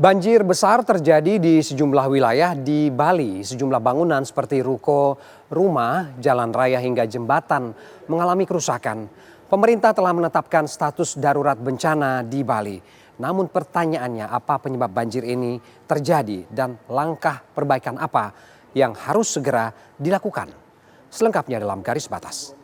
Banjir besar terjadi di sejumlah wilayah di Bali. Sejumlah bangunan seperti ruko, rumah, jalan raya hingga jembatan mengalami kerusakan. Pemerintah telah menetapkan status darurat bencana di Bali. Namun pertanyaannya, apa penyebab banjir ini terjadi dan langkah perbaikan apa yang harus segera dilakukan? Selengkapnya dalam Garis Batas.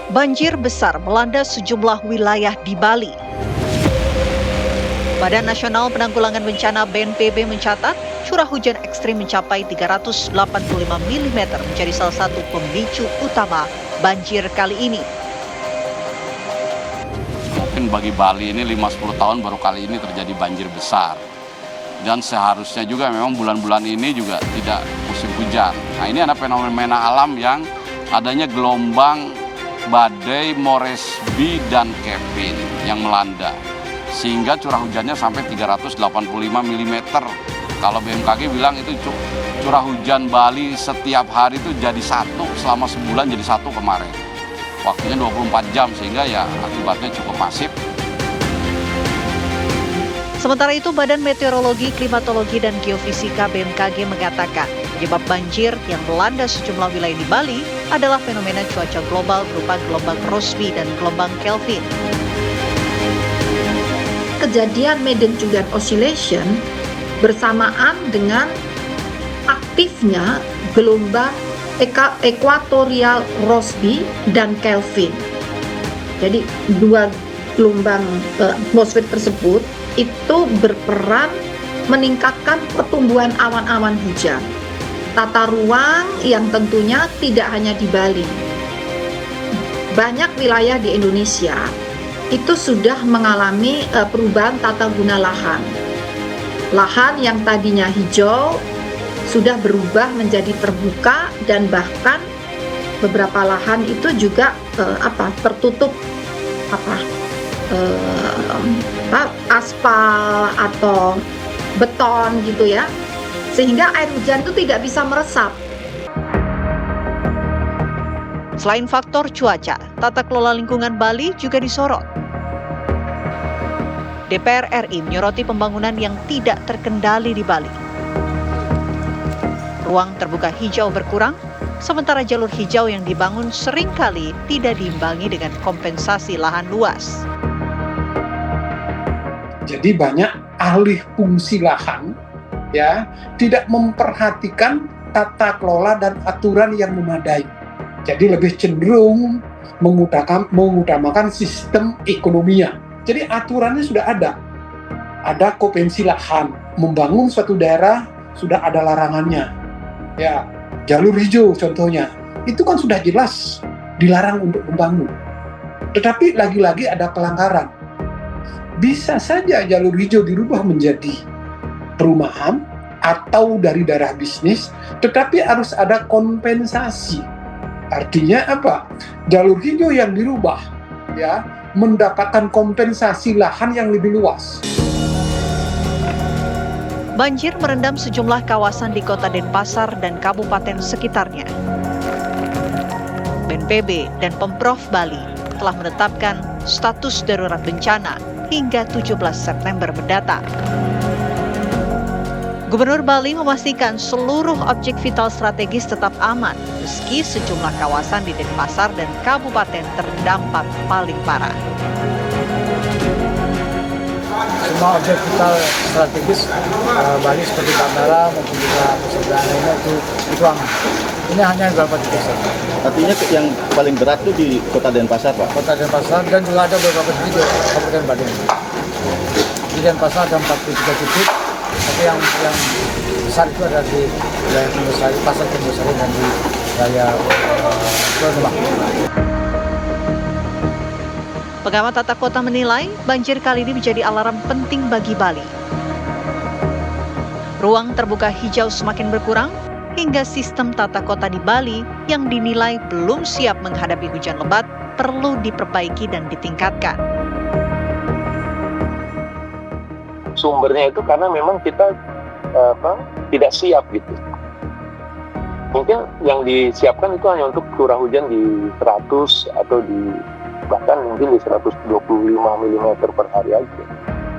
Banjir besar melanda sejumlah wilayah di Bali. Badan Nasional Penanggulangan Bencana BNPB mencatat curah hujan ekstrim mencapai 385 mm menjadi salah satu pemicu utama banjir kali ini. Mungkin bagi Bali ini 5-10 tahun baru kali ini terjadi banjir besar. Dan seharusnya juga memang bulan-bulan ini juga tidak musim hujan. Nah, ini ada fenomena alam yang adanya gelombang badai Moresby dan Kevin yang melanda, sehingga curah hujannya sampai 385 mm. Kalau BMKG bilang itu curah hujan Bali setiap hari itu jadi satu, selama sebulan jadi satu kemarin. Waktunya 24 jam, sehingga ya akibatnya cukup masif. Sementara itu, Badan Meteorologi, Klimatologi, dan Geofisika BMKG mengatakan penyebab banjir yang melanda sejumlah wilayah di Bali adalah fenomena cuaca global berupa gelombang Rossby dan gelombang Kelvin. Kejadian Madden-Julian Oscillation bersamaan dengan aktifnya gelombang ekuatorial Rossby dan Kelvin. Jadi dua gelombang atmosfer tersebut itu berperan meningkatkan pertumbuhan awan-awan hujan. Tata ruang yang tentunya tidak hanya di Bali. Banyak wilayah di Indonesia itu sudah mengalami perubahan tata guna lahan. Lahan yang tadinya hijau sudah berubah menjadi terbuka, dan bahkan beberapa lahan itu juga tertutup aspal atau beton gitu ya, sehingga air hujan itu tidak bisa meresap. Selain faktor cuaca, tata kelola lingkungan Bali juga disorot. DPR RI menyoroti pembangunan yang tidak terkendali di Bali. Ruang terbuka hijau berkurang, sementara jalur hijau yang dibangun seringkali tidak diimbangi dengan kompensasi lahan luas. Jadi banyak alih fungsi lahan ya, tidak memperhatikan tata kelola dan aturan yang memadai. Jadi lebih cenderung mengutamakan sistem ekonominya. Jadi aturannya sudah ada kompensi lahan, membangun suatu daerah sudah ada larangannya. Ya, jalur hijau contohnya, itu kan sudah jelas dilarang untuk membangun. Tetapi lagi-lagi ada pelanggaran. Bisa saja jalur hijau dirubah menjadi perumahan atau dari daerah bisnis, tetapi harus ada kompensasi. Artinya apa? Jalur hijau yang dirubah ya mendapatkan kompensasi lahan yang lebih luas. Banjir merendam sejumlah kawasan di Kota Denpasar dan kabupaten sekitarnya. BNPB dan Pemprov Bali telah menetapkan status darurat bencana hingga 17 September mendatang. Gubernur Bali memastikan seluruh objek vital strategis tetap aman meski sejumlah kawasan di Denpasar dan kabupaten terdampak paling parah. Semua objek vital strategis Bali seperti bandara maupun juga pusat lainnya itu aman. Ini hanya beberapa titik saja. Artinya yang paling berat itu di Kota Denpasar, Pak? Kota Denpasar, dan juga ada beberapa titik di Kabupaten Badung. Di Denpasar ada 43 titik, tapi yang besar itu ada di wilayah Tembusari, Pasar Tembusari dan di wilayah Pulau Lebak. Pengamat tata kota menilai banjir kali ini menjadi alarm penting bagi Bali. Ruang terbuka hijau semakin berkurang hingga sistem tata kota di Bali yang dinilai belum siap menghadapi hujan lebat perlu diperbaiki dan ditingkatkan. Sumbernya itu karena memang kita tidak siap gitu. Mungkin yang disiapkan itu hanya untuk curah hujan di 100 atau di bahkan mungkin di 125 mm per hari aja.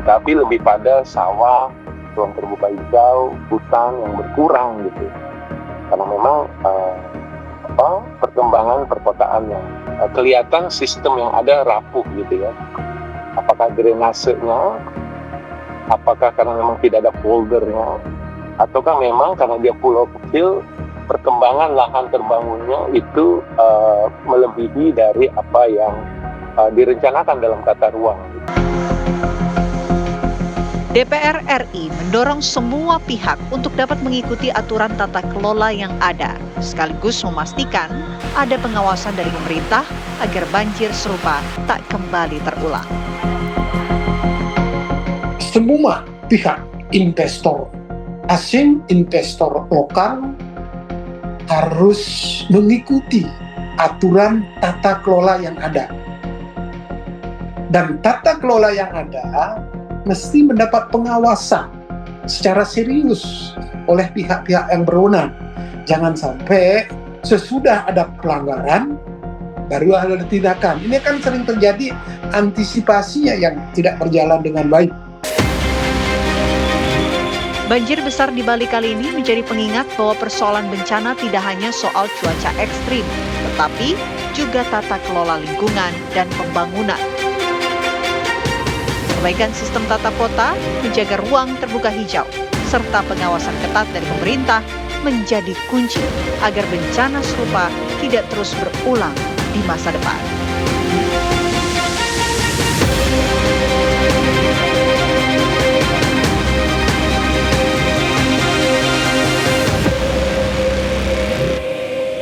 Tapi lebih pada sawah, ruang terbuka hijau, hutan yang berkurang gitu. Karena memang perkembangan perkotaan yang kelihatan sistem yang ada rapuh gitu ya. Apakah drainasenya, apakah karena memang tidak ada poldernya, ataukah memang karena dia pulau kecil, perkembangan lahan terbangunnya itu melebihi dari apa yang direncanakan dalam tata ruang. DPR RI mendorong semua pihak untuk dapat mengikuti aturan tata kelola yang ada, sekaligus memastikan ada pengawasan dari pemerintah agar banjir serupa tak kembali terulang. Semua pihak, investor asing, investor lokal, harus mengikuti aturan tata kelola yang ada. Dan tata kelola yang ada mesti mendapat pengawasan secara serius oleh pihak-pihak yang berwenang. Jangan sampai sesudah ada pelanggaran baru ada tindakan. Ini kan sering terjadi antisipasinya yang tidak berjalan dengan baik. Banjir besar di Bali kali ini menjadi pengingat bahwa persoalan bencana tidak hanya soal cuaca ekstrim, tetapi juga tata kelola lingkungan dan pembangunan. Perbaikan sistem tata kota, menjaga ruang terbuka hijau, serta pengawasan ketat dari pemerintah menjadi kunci agar bencana serupa tidak terus berulang di masa depan.